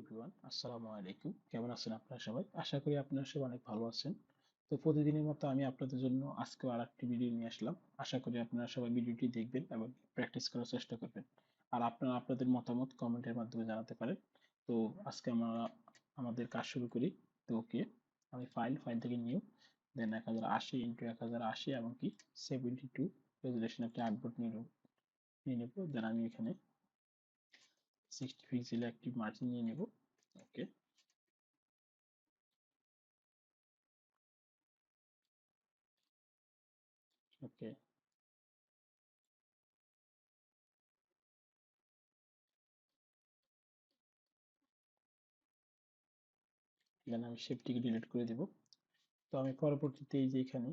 Everyone, আসসালামু আলাইকুম। কেমন আছেন আপনারা সবাই? আশা করি আপনারা সবাই অনেক ভালো আছেন। তো প্রতিদিনের মতো আমি আপনাদের জন্য আজকেও আরেকটি ভিডিও নিয়ে আসলাম। আশা করি আপনারা সবাই ভিডিওটি দেখবেন এবং প্র্যাকটিস করার চেষ্টা করবেন। আর আপনারা আপনাদের মতামত কমেন্টের মাধ্যমে জানাতে পারেন। তো আজকে আমরা আমাদের কাজ শুরু করি। তো ওকে, আমি ফাইল থেকে নিউ, দেন 1080 ইন্টু 1080 এবং কি 72 রেজুলেশন একটি আর্টবোর্ড নিয়ে নেব। দেন আমি এখানে 60 পিক্সেলের একটি মার্জিন নিয়ে নেব। ওকে, ওকে। দেন আমি শেপটিকে ডিলিট করে দিব। তো আমি পরবর্তীতে এই যে এখানে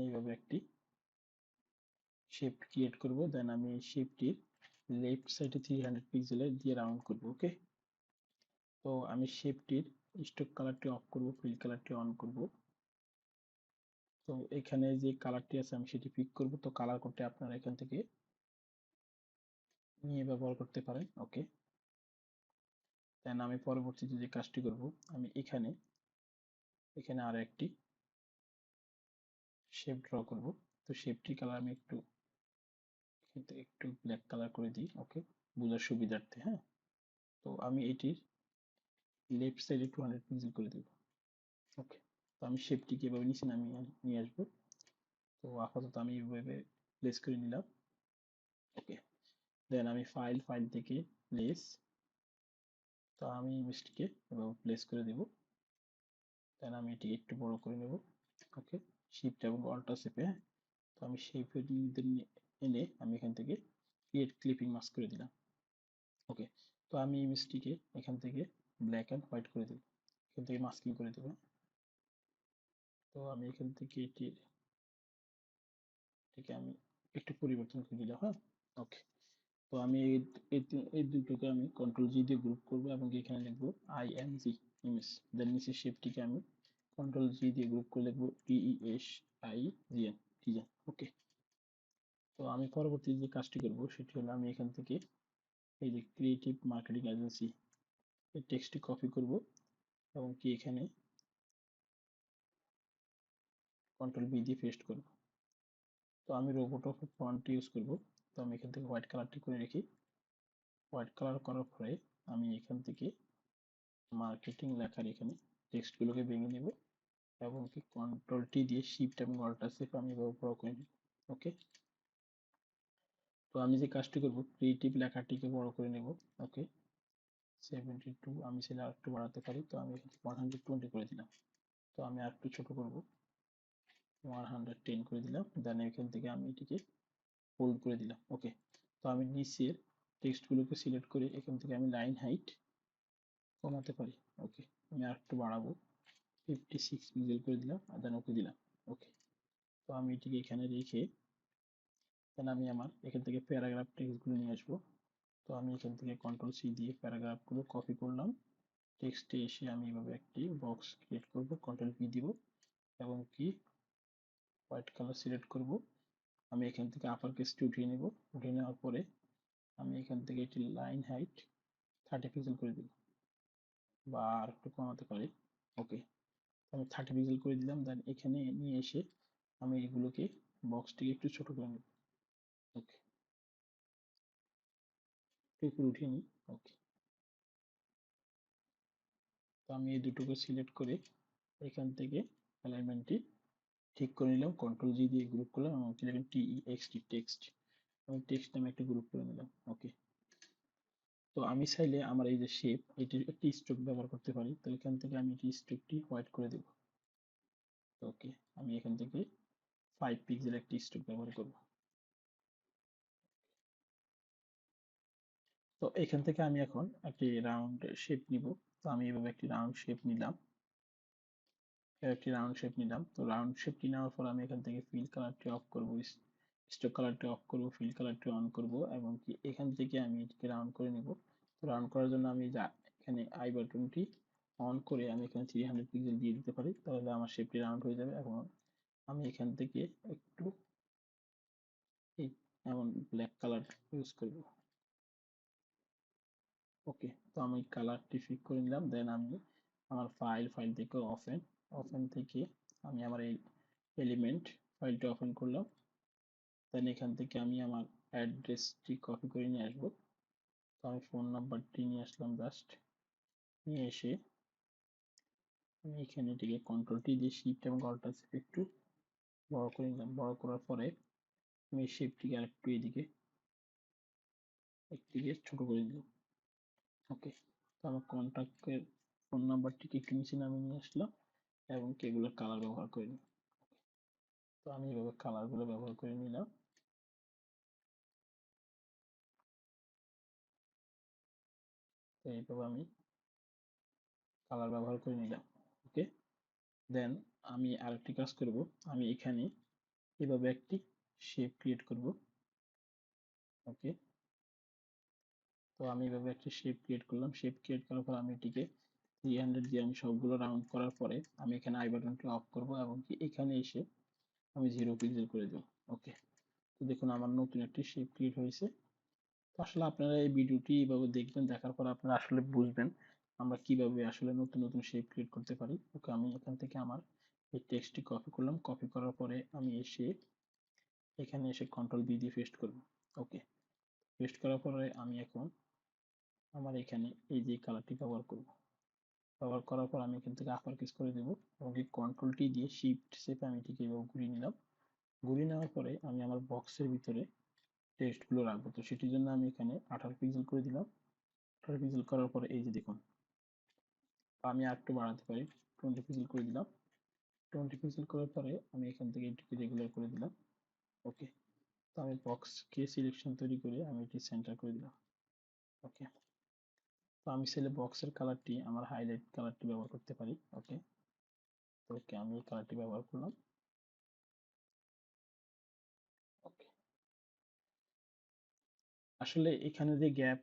এইভাবে একটি শেপ ক্রিয়েট করব। দেন আমি এই শেপটির লেফট সাইডে 300 পিক্সেলের দিয়ে রাউন্ড করব। ওকে, তো আমি শেপটির স্ট্রোক কালারটি অফ করব, ফিল কালারটি অন করব। তো এখানে যে কালারটি আছে আমি সেটি পিক করব। তো কালার করতে আপনারা এখান থেকে নিয়ে ব্যবহার করতে পারেন। ওকে, দেন আমি পরবর্তীতে যে কাজটি করব, আমি এখানে এখানে আরো একটি শেপ ড্র করব। তো শেপটির কালার আমি এখান থেকে একটু ব্ল্যাক কালার করে দিই। ওকে, বোঝার সুবিধার্থে। হ্যাঁ, তো আমি এটির লেফট সাইডে 200 পিক্সেল করে দেব। ওকে, তো আমি শেপটিকে এভাবে নিচে নামিয়ে নিয়ে আসবো। তো আপাতত আমি এভাবে প্লেস করে নিলাম। ওকে, দেন আমি ফাইল থেকে প্লেস, তো আমি ইমেজটিকে এভাবে প্লেস করে দেব। দেন আমি এটিকে একটু বড় করে নেব। ওকে, শিফট এবং অল্টার চেপে, হ্যাঁ, তো আমি শেপের এনে আমি এখান থেকে ক্রিয়েট ক্লিপিং মাস্ক করে দিলাম। ওকে, তো আমি ইমেজটিকে এখান থেকে ব্ল্যাক অ্যান্ড হোয়াইট করে দেব, এখান থেকে মাস্কিং করে দেব। তো আমি এখান থেকে এটিকে আমি একটু পরিবর্তন করে দিলাম। হ্যাঁ, ওকে। তো আমি এই দুটোকে আমি কন্ট্রোল জি দিয়ে গ্রুপ করব এবং এখানে লিখবো আইএনজি ইমেজ। দেন নিচের শেপটিকে আমি কন্ট্রোল জি দিয়ে গ্রুপ করে লিখবো ডিইএসআইজিএন, ডিজাইন। ওকে, তো আমি পরবর্তী যে কাজটি করব সেটি হলো আমি এখান থেকে এই যে ক্রিয়েটিভ মার্কেটিং এজেন্সি এই টেক্সটটি কপি করব এবং কি এখানে কন্ট্রোল বি দিয়ে পেস্ট করব। তো আমি রোবট অফ ফন্ট ইউজ করব। তো আমি এখান থেকে হোয়াইট কালারটি করে রেখি। হোয়াইট কালার করার পরে আমি এখান থেকে মার্কেটিং লেখার এখানে টেক্সটগুলোকে ভেঙে নেব এবং কি কন্ট্রোল টি দিয়ে শিফট এবং অল্টার চেপে আমি এভাবে বড় করে নেব। ওকে, তো আমি যে কাজটি করব ক্রিয়েটিভ লেখাটিকে বড় করে নেব। ওকে, 72, আমি সেটা আর একটু বাড়াতে পারি। তো আমি এখানে 120 করে দিলাম। তো আমি আর একটু ছোট করব, 110 করে দিলাম। দেন এখান থেকে আমি এটিকে হোল্ড করে দিলাম। ওকে, তো আমি নিচের টেক্সটগুলোকে সিলেক্ট করে এখান থেকে আমি লাইন হাইট কমাতে পারি। ওকে, আমি আর একটু বাড়াবো, 56 পিক্সেল করে দিলাম আর দেন ওকে দিলাম। ওকে, তো আমি এটিকে এখানে রেখে দেন আমি আমার এখান থেকে প্যারাগ্রাফ টেক্সটগুলো নিয়ে আসবো। তো আমি এখান থেকে কন্ট্রোল সি দিয়ে প্যারাগ্রাফগুলো কপি করলাম। টেক্সটে এসে আমি এভাবে একটি বক্স ক্রিয়েট করব, কন্ট্রোল পি দিব এবং কি হোয়াইট কালার সিলেক্ট করব। আমি এখান থেকে আপার কেসটি উঠিয়ে নেব। উঠিয়ে নেওয়ার পরে আমি এখান থেকে এটি লাইন হাইট 30 পিক্সেল করে দিব বা আর একটু কমাতে পারি। ওকে, আমি 30 পিক্সেল করে দিলাম। দেন এখানে নিয়ে এসে আমি এগুলোকে বক্সটিকে একটু ছোট করে নেব। ওকে, একটু উঠিয়ে নিই। ওকে, তো আমি এই দুটোকে সিলেক্ট করে এখান থেকে অ্যালাইনমেন্টটি ঠিক করে নিলাম, কন্ট্রোল জি দিয়ে গ্রুপ করলাম এবং লিখলাম টিইএক্সটি টেক্সট। আমি টেক্সট নামে একটা গ্রুপ করে নিলাম। ওকে, তো আমি চাইলে আমার এই যে শেপ এটির একটি স্ট্রোক ব্যবহার করতে পারি। তো এখান থেকে আমি এটি স্ট্রোকটি হোয়াইট করে দেব। ওকে, আমি এখান থেকে 5 পিক্সেল একটি স্ট্রোক ব্যবহার করব। তো এখান থেকে আমি এখন একটি রাউন্ড শেপ নিব। তো আমি এভাবে একটি রাউন্ড শেপ নিলাম। তো রাউন্ড শেপটি নেওয়ার পর আমি এখান থেকে ফিল কালারটি অফ করব, স্ট্রোক কালারটি অফ করব, ফিল কালারটি অন করব এবং কি এখান থেকে আমি এটিকে রাউন্ড করে নিব। তো রাউন্ড করার জন্য আমি এখানে আই বাটনটি অন করে আমি এখানে 300 পিক্সেল দিয়ে দিতে পারি, তাহলে আমার শেপটি রাউন্ড হয়ে যাবে। এবং আমি এখান থেকে একটু এই এমন ব্ল্যাক কালার ইউজ করব। ওকে, তো আমি কালারটি ফিক করে নিলাম। দেন আমি আমার ফাইল থেকে ওপেন থেকে আমি আমার এই এলিমেন্ট ফাইলটা ওপেন করলাম। দেন এখান থেকে আমি আমার অ্যাড্রেসটি কপি করে নিয়ে আসবো। তো আমি ফোন নাম্বারটি নিয়ে আসলাম, জাস্ট নিয়ে এসে আমি এখানে এটিকে কন্ট্রোল-টি দিয়ে শিফট এবং অল্টার চেপে একটু বড় করে নিলাম। বড় করার পরে আমি এই শেপটিকে আরেকটু একদিকে ছোট করে দিলাম। ওকে, তো আমার কন্ট্যাক্টের ফোন নাম্বারটিকে একটু নিচে নামিয়ে নিয়ে আসলাম এবং এগুলোর কালার ব্যবহার করে নিই। তো আমি এভাবে কালারগুলো ব্যবহার করে নিলাম। তো এইভাবে আমি কালার ব্যবহার করে নিলাম। ওকে, দেন আমি আরেকটি কাজ করব। আমি এখানে এভাবে একটি শেপ ক্রিয়েট করব। ওকে, তো আমি এভাবে একটা শেপ ক্রিয়েট করলাম। শেপ ক্রিয়েট করার পর আমি এটিকে 300 দিয়ে আমি সবগুলো রাউন্ড করার পরে আমি এখানে আই বাটনটি অফ করব এবং কি এখানে এসে আমি 0 পিক্সেল করে দেব। ওকে, তো দেখুন আমার নতুন একটি শেপ ক্রিয়েট হয়েছে। তো আসলে আপনারা এই ভিডিওটি এভাবে দেখবেন, দেখার পর আপনারা আসলে বুঝবেন আমরা কিভাবে আসলে নতুন নতুন শেপ ক্রিয়েট করতে পারি। ওকে, আমি এখান থেকে আমার এই টেক্সটটি কপি করলাম। কপি করার পরে আমি এখানে এসে কন্ট্রোল বি দিয়ে পেস্ট করব। ওকে, পেস্ট করার পরে আমি এখন আমার এখানে এই যে কালারটি ব্যবহার করব। ব্যবহার করার পর আমি এখান থেকে আপার কেস করে দেব এবং এই কন্ট্রোল-টি দিয়ে শিফট চেপে আমি এটিকে এভাবে ঘুরিয়ে নিলাম। ঘুরিয়ে নেওয়ার পরে আমি আমার বক্সের ভিতরে টেক্সটগুলো রাখবো। তো সেটির জন্য আমি এখানে 18 পিক্সেল করে দিলাম। 18 পিক্সেল করার পরে এই যে দেখুন, আমি আরেকটু বাড়াতে পারি, 20 পিক্সেল করে দিলাম। 20 পিক্সেল করার পরে আমি এখান থেকে এটিকে রেগুলার করে দিলাম। ওকে, তো আমি বক্সকে সিলেকশন তৈরি করে আমি এটি সেন্টার করে দিলাম। ওকে, তো আমি চাইলে বক্সের কালারটি আমার হাইলাইট কালারটি ব্যবহার করতে পারি। ওকে, তো ওকে আমি এই কালারটি ব্যবহার করলাম। ওকে, আসলে এখানে যে গ্যাপ,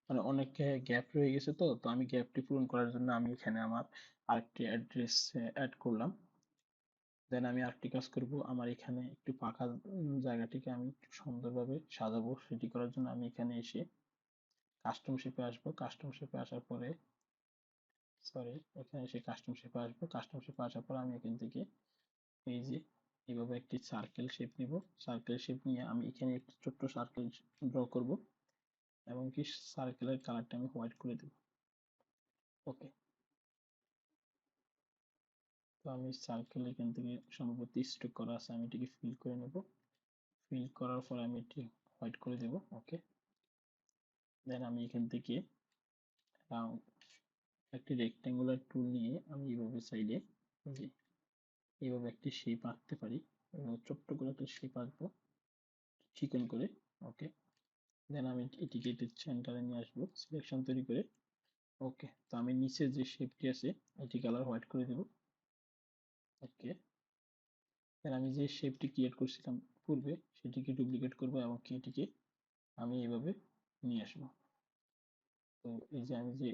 মানে অনেক গ্যাপ রয়ে গেছে, তো তো আমি গ্যাপটি পূরণ করার জন্য আমি এখানে আমার আরেকটি অ্যাড্রেস অ্যাড করলাম। দেন আমি আরেকটি কাজ করব, আমার এখানে একটু ফাঁকা জায়গাটিকে আমি একটু সুন্দরভাবে সাজাবো। সেটি করার জন্য আমি এখানে এসে কাস্টম শেপে আসবো। কাস্টম শেপে আসার পরে সরি, এখানে এসে কাস্টম শেপে আসবো। কাস্টম শেপে আসার পর আমি এখান থেকে এই যে এইভাবে একটি সার্কেল শেপ নিব। সার্কেল শেপ নিয়ে আমি এখানে একটি ছোট্ট সার্কেল ড্র করব এবং কি সার্কেলের কালারটা আমি হোয়াইট করে দেব। ওকে, তো আমি সার্কেল এখান থেকে সম্ভবত স্ট্রোক করা আছে, আমি এটিকে ফিল করে নেব। ফিল করার পর আমি এটি হোয়াইট করে দেব। ওকে, দেন আমি এখান থেকে একটি রেক্ট্যাঙ্গুলার টুল নিয়ে আমি এইভাবে সাইডে যে এইভাবে একটি শেপ আঁকতে পারি এবং ছোট্ট করে একটা শেপ আঁকবো চিকন করে। ওকে, দেন আমি এটিকে সেন্টারে নিয়ে আসবো সিলেকশন তৈরি করে। ওকে, তো আমি নিচে যে শেপটি আছে এটি কালার হোয়াইট করে দেব। ওকে, দেন আমি যে শেপটি ক্রিয়েট করছিলাম পূর্বে সেটিকে ডুপ্লিকেট করব এবং এটিকে আমি এইভাবে নিয়ে আসবো। তো এই যে আমি যে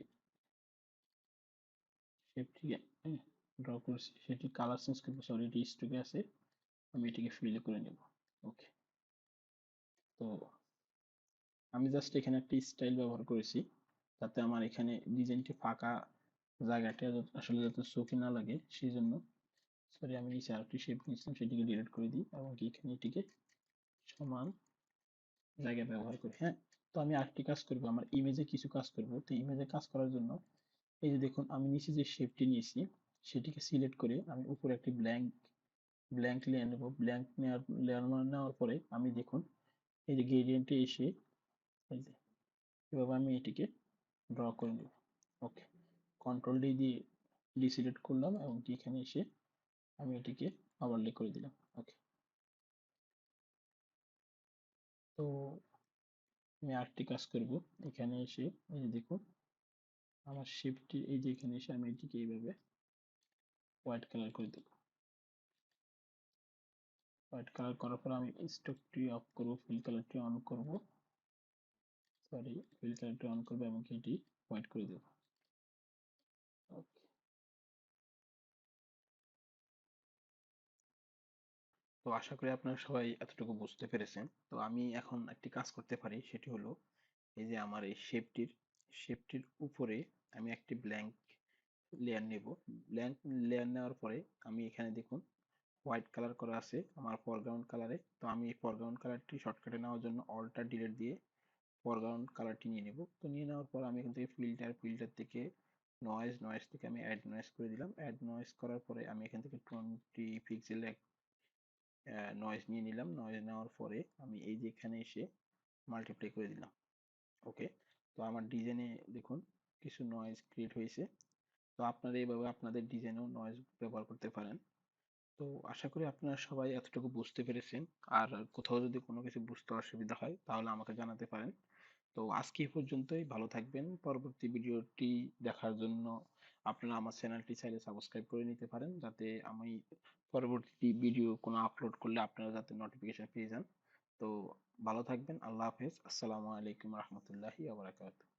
শেপটি ড্র করেছি সেটি কালার চেঞ্জ করবো, সরি এটি স্ট্রোকে আছে, আমি এটিকে ফিল করে নেব। ওকে, তো আমি জাস্ট এখানে একটা স্টাইল ব্যবহার করেছি যাতে আমার এখানে ডিজাইনটি ফাঁকা জায়গাটা আসলে যাতে চোখে না লাগে সেই জন্য। সরি, আমি নিচে আরেকটি শেপ নিয়েছিলাম সেটিকে ডিলিট করে দিই এবং এখানে এটিকে সমান জায়গায় ব্যবহার করি। হ্যাঁ, তো আমি আরেকটি কাজ করব, আমার ইমেজে কিছু কাজ করব। তো ইমেজে কাজ করার জন্য এই যে দেখুন আমি নিচে যে শেপটি নিয়েছি সেটিকে সিলেক্ট করে আমি উপরে একটি ব্ল্যাঙ্ক লেয়ার নেব। ব্ল্যাঙ্ক নেওয়ার পরে আমি দেখুন এই যে গ্রেডিয়েন্টে এসে এই যে এভাবে আমি এটিকে ড্র করে নেব। ওকে, কন্ট্রোল ডি দিয়ে ডিসিলেক্ট করলাম এবং এখানে এসে আমি এটিকে ওভারলে করে দিলাম। ওকে, তো আমি আরেকটি কাজ করব, এখানে এসে এই যে দেখুন আমার শেপটি এই যে এখানে এসে আমি এটিকে এইভাবে হোয়াইট কালার করে দেব। হোয়াইট কালার করার পর আমি স্ট্রোকটি অফ করব, ফিল কালারটি অন করব, সরি ফিল কালারটি অন করব এবং এটি হোয়াইট করে দেব। ওকে, তো আশা করি আপনারা সবাই এতটুকু বুঝতে পেরেছেন। তো আমি এখন একটি কাজ করতে পারি, সেটি হলো এই যে আমার এই শেপটির শেপটির উপরে আমি একটি ব্ল্যাঙ্ক লেয়ার নেব। ব্ল্যাঙ্ক লেয়ার নেওয়ার পরে আমি এখানে দেখুন হোয়াইট কালার করা আছে আমার ফরগ্রাউন্ড কালারে। তো আমি এই ফরগ্রাউন্ড কালারটি শর্টকাটে নেওয়ার জন্য অল্টার ডিলিট দিয়ে ফরগ্রাউন্ড কালারটি নিয়ে নেব। তো নিয়ে নেওয়ার পর আমি এখান থেকে ফিল্টার থেকে নয়েজ থেকে আমি অ্যাড নয়েজ করে দিলাম। অ্যাড নয়েজ করার পরে আমি এখান থেকে 20 পিক্সেল নয়েজ নিয়ে নিলাম। নয়েজ নেওয়ার পরে আমি এই যে এখানে এসে মাল্টিপ্লাই করে দিলাম। ওকে, তো আমার ডিজাইনে দেখুন কিছু নয়েজ ক্রিয়েট হয়েছে। তো আপনারা এইভাবে আপনাদের ডিজাইনেও নয়েজ ব্যবহার করতে পারেন। তো আশা করি আপনারা সবাই এতটুকু বুঝতে পেরেছেন। আর কোথাও যদি কোনো কিছু বুঝতে অসুবিধা হয় তাহলে আমাকে জানাতে পারেন। তো আজকে এই পর্যন্তই, ভালো থাকবেন। পরবর্তী ভিডিওটি দেখার জন্য আপনারা আমার চ্যানেলটি চাইলে সাবস্ক্রাইব করে নিতে পারেন, যাতে আমি পরবর্তী ভিডিও কোনো আপলোড করলে আপনারা যাতে নোটিফিকেশন পেয়ে যান। তো ভালো থাকবেন। আল্লাহ হাফেজ। আসসালামু আলাইকুম রহমতুল্লাহি ওয়া বারাকাতুহু।